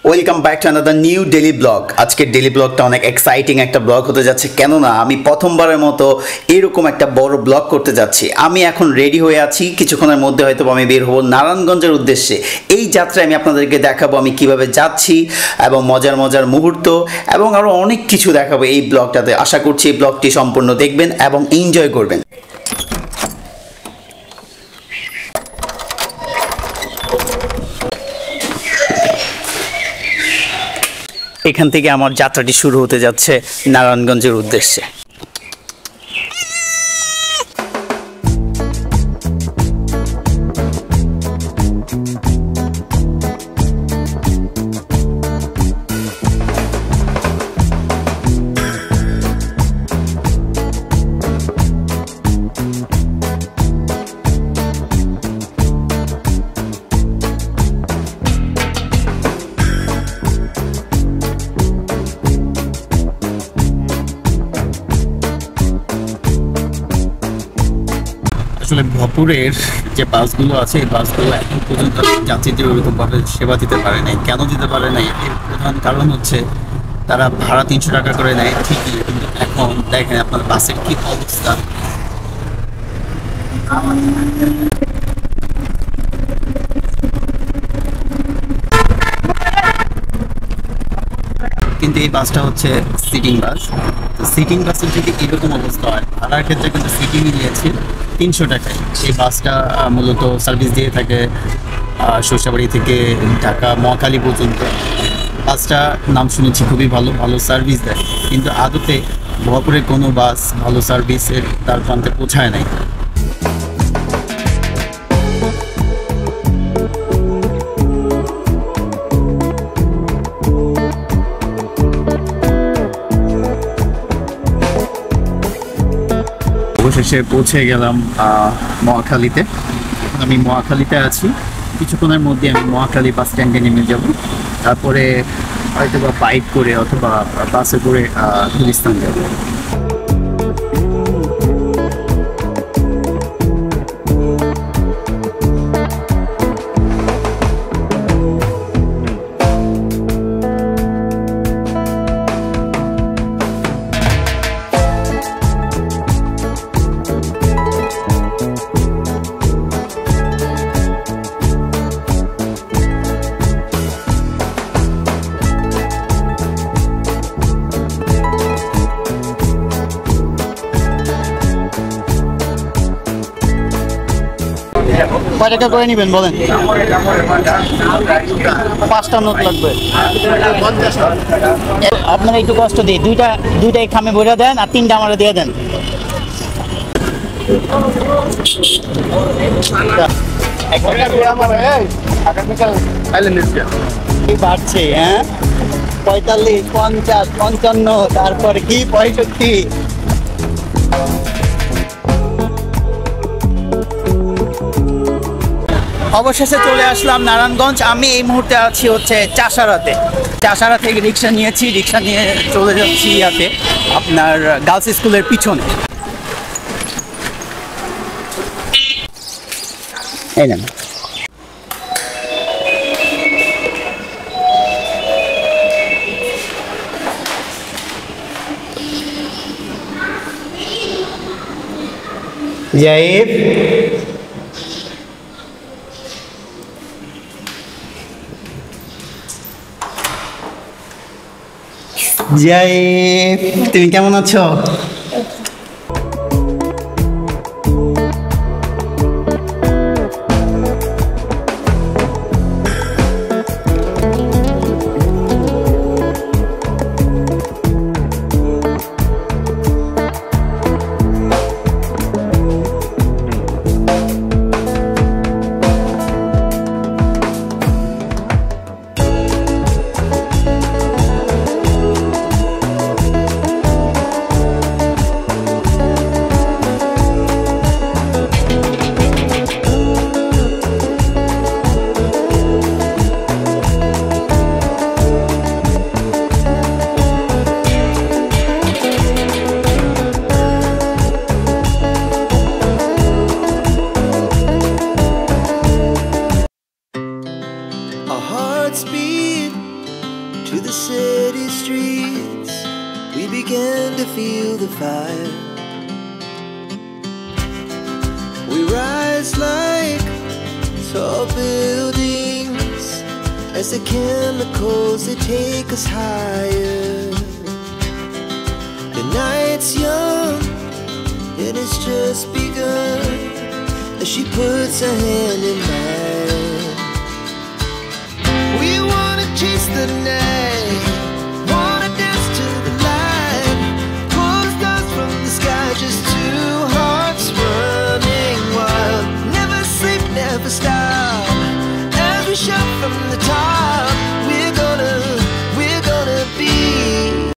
Welcome back to another new daily blog. আজকের daily ব্লগটা অনেক এক্সাইটিং একটা ব্লগ হতে যাচ্ছে, কেননা আমি প্রথমবারের মতো এরকম একটা বড় ব্লগ করতে যাচ্ছি। আমি এখন রেডি হয়ে আছি, কিছুক্ষণের মধ্যে হয়তো আমি বের হব নারায়ণগঞ্জের উদ্দেশ্যে। এই যাত্রায় আমি আপনাদেরকে দেখাবো আমি কিভাবে যাচ্ছি এবং মজার মজার মুহূর্ত এবং আরও অনেক কিছু দেখাবো এই ব্লগটাতে। আশা করছি এই ব্লগটি সম্পূর্ণ দেখবেন এবং এনজয় করবেন। এখান থেকে আমার যাত্রাটি শুরু হতে যাচ্ছে নারায়ণগঞ্জের উদ্দেশ্যে। আসলে ভপুরের যে বাসগুলো আছে এই বাসগুলো এখন পর্যন্ত যাত্রীদের ওইরকমভাবে সেবা দিতে পারে নাই। কেন দিতে পারে নাই, এর প্রধান কারণ হচ্ছে তারা ভাড়া 300 টাকা করে নেয় ঠিকই, কিন্তু এখন দেখেন আপনার বাসের কি অবস্থা। কিন্তু এই বাসটা হচ্ছে সিটিং বাস। তো সিটিং বাসের যদি এরকম অবস্থা হয়, ভাড়ার ক্ষেত্রে কিন্তু সিটিংই নিয়েছে 300 টাকায়। এই বাসটা মূলত সার্ভিস দিয়ে থাকে সরষাবাড়ি থেকে ঢাকা মহাখালী পর্যন্ত। বাসটা নাম শুনেছি খুবই ভালো, ভালো সার্ভিস দেয়, কিন্তু আদতে ভপুরের কোনো বাস ভালো সার্ভিসের তার প্রান্তে পৌঁছায় নাই। অবশেষে পৌঁছে গেলাম মহাখালীতে। আমি মহাখালীতে আছি, কিছুক্ষণের মধ্যে আমি মহাখালী বাস স্ট্যান্ডে নেমে যাব। তারপরে হয়তো বা বাইক করে অথবা বাসে করে গুলিস্তান যাব। কয় টাকা করে নেবেন বলেন? 5টা নোট লাগবে। আপনারা একটু কষ্ট দিই, দুইটাই খামে বইরা দেন আর 3টা আমরা দিয়ে দেন। কি বাড়ছে? হ্যাঁ, 45, 50, 55, তারপরে কি 65। অবশেষে চলে আসলাম নারায়ণগঞ্জ। আমি এই মুহূর্তে আছি হচ্ছে চাষারাতে। চাষারা থেকে রিক্সা নিয়েছি, রিক্সা নিয়ে চলে যাচ্ছি ইয়াতে আপনার গার্লস স্কুলের পিছনে। এই নেন। জাইব জাইব, তুমি কেমন আছো? Our hearts beat to the city streets, we began to feel the fire. We rise like tall buildings as the chemicals, they take us higher. The night's young and it's just begun as she puts her hand in mine. We wanna chase the night